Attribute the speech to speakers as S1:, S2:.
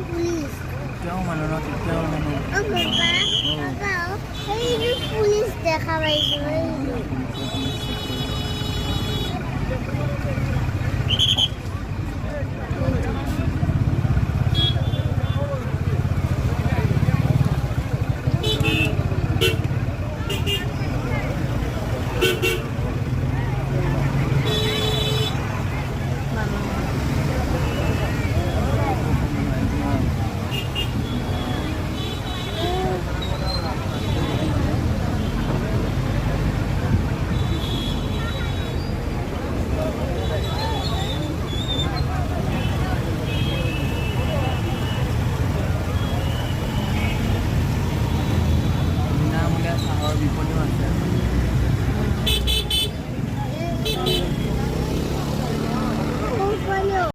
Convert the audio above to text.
S1: police
S2: কেতিয়াও মানুহ ন কেতিয়াও মানুহ
S1: পুলিচ দেখা পাইছো
S2: বিনামূলীয়া চাহৰ বিপণীও আছে